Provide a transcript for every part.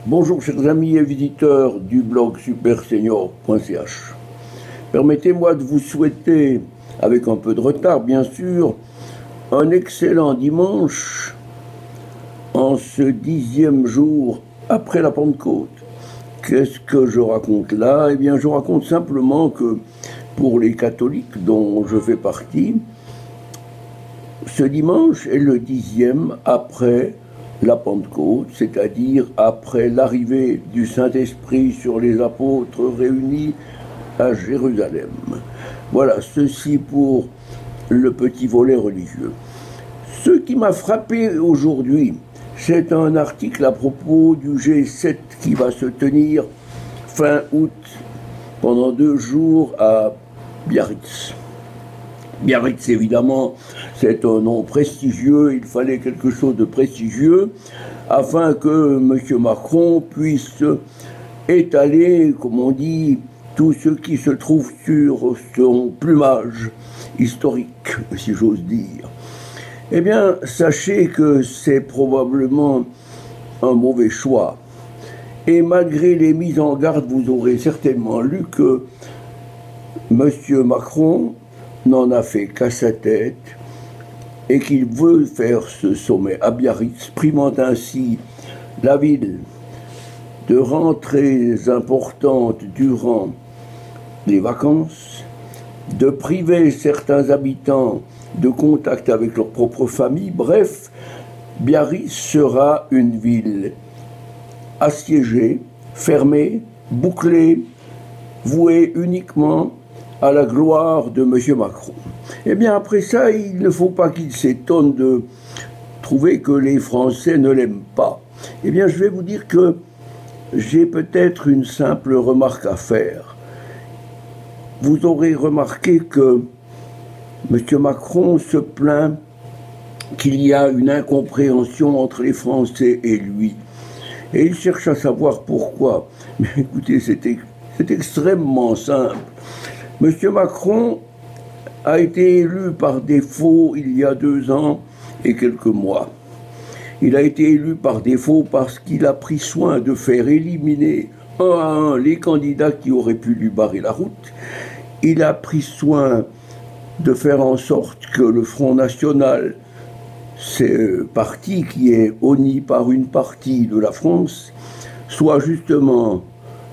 Bonjour chers amis et visiteurs du blog supersenior.ch. Permettez-moi de vous souhaiter, avec un peu de retard bien sûr, un excellent dimanche en ce 10e jour après la Pentecôte. Qu'est-ce que je raconte là? Eh bien, je raconte simplement que pour les catholiques dont je fais partie, ce dimanche est le 10e après la Pentecôte, c'est-à-dire après l'arrivée du Saint-Esprit sur les apôtres réunis à Jérusalem. Voilà, ceci pour le petit volet religieux. Ce qui m'a frappé aujourd'hui, c'est un article à propos du G7 qui va se tenir fin août pendant 2 jours à Biarritz. Biarritz, évidemment, c'est un nom prestigieux, il fallait quelque chose de prestigieux afin que M. Macron puisse étaler, comme on dit, tout ce qui se trouve sur son plumage historique, si j'ose dire. Eh bien, sachez que c'est probablement un mauvais choix. Et malgré les mises en garde, vous aurez certainement lu que M. Macron n'en a fait qu'à sa tête et qu'il veut faire ce sommet à Biarritz, primant ainsi la ville de rentrées importantes durant les vacances, de priver certains habitants de contact avec leur propre famille. Bref, Biarritz sera une ville assiégée, fermée, bouclée, vouée uniquement à la gloire de M. Macron. Eh bien, après ça, il ne faut pas qu'il s'étonne de trouver que les Français ne l'aiment pas. Eh bien, je vais vous dire que j'ai peut-être une simple remarque à faire. Vous aurez remarqué que M. Macron se plaint qu'il y a une incompréhension entre les Français et lui. Et il cherche à savoir pourquoi. Mais écoutez, c'est extrêmement simple. M. Macron a été élu par défaut il y a 2 ans et quelques mois. Il a été élu par défaut parce qu'il a pris soin de faire éliminer un à un les candidats qui auraient pu lui barrer la route. Il a pris soin de faire en sorte que le Front National, ce parti qui est honni par une partie de la France, soit justement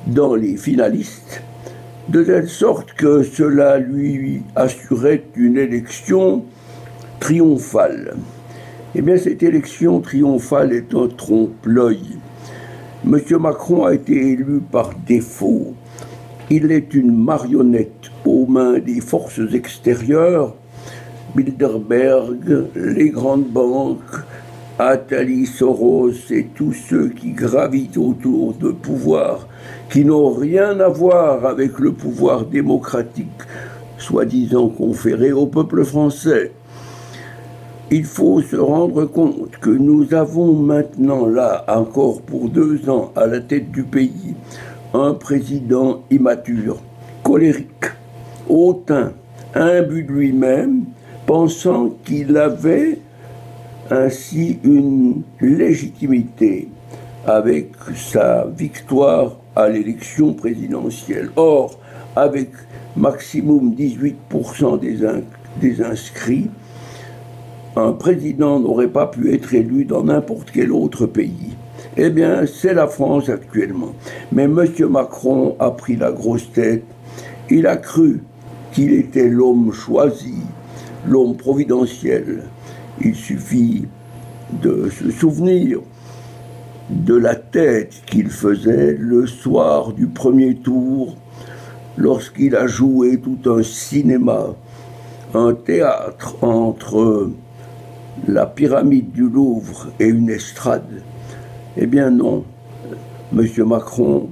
dans les finalistes, de telle sorte que cela lui assurait une élection triomphale. Eh bien, cette élection triomphale est un trompe-l'œil. M. Macron a été élu par défaut. Il est une marionnette aux mains des forces extérieures, Bilderberg, les grandes banques, Attali, Soros et tous ceux qui gravitent autour de pouvoirs qui n'ont rien à voir avec le pouvoir démocratique, soi-disant conféré au peuple français. Il faut se rendre compte que nous avons maintenant là, encore pour 2 ans, à la tête du pays, un président immature, colérique, hautain, imbu de lui-même, pensant qu'il avait ainsi une légitimité avec sa victoire à l'élection présidentielle. Or, avec maximum 18% des inscrits, un président n'aurait pas pu être élu dans n'importe quel autre pays. Eh bien, c'est la France actuellement. Mais M. Macron a pris la grosse tête. Il a cru qu'il était l'homme choisi, l'homme providentiel. Il suffit de se souvenir de la tête qu'il faisait le soir du premier tour, lorsqu'il a joué tout un cinéma, un théâtre entre la pyramide du Louvre et une estrade. Eh bien non, M. Macron,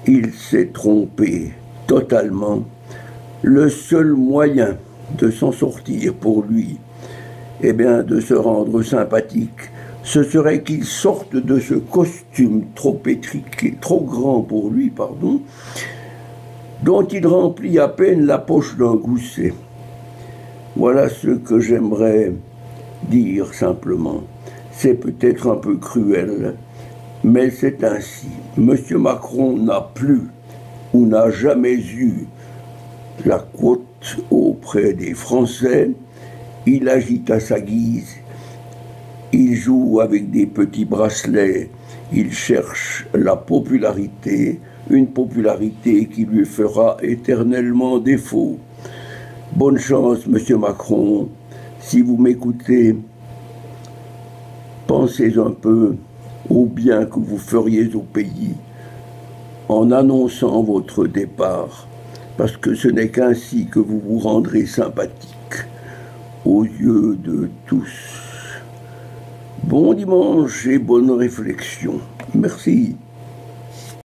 il s'est trompé totalement. Le seul moyen de s'en sortir pour lui, eh bien, de se rendre sympathique, ce serait qu'il sorte de ce costume trop étriqué, trop grand pour lui, pardon, dont il remplit à peine la poche d'un gousset. Voilà ce que j'aimerais dire simplement. C'est peut-être un peu cruel, Mais c'est ainsi. Monsieur Macron n'a plus ou n'a jamais eu la cote auprès des Français. Il agite à sa guise. Il joue avec des petits bracelets. Il cherche la popularité, une popularité qui lui fera éternellement défaut. Bonne chance, monsieur Macron. Si vous m'écoutez, pensez un peu au bien que vous feriez au pays en annonçant votre départ, parce que ce n'est qu'ainsi que vous vous rendrez sympathique aux yeux de tous. Bon dimanche et bonne réflexion. Merci.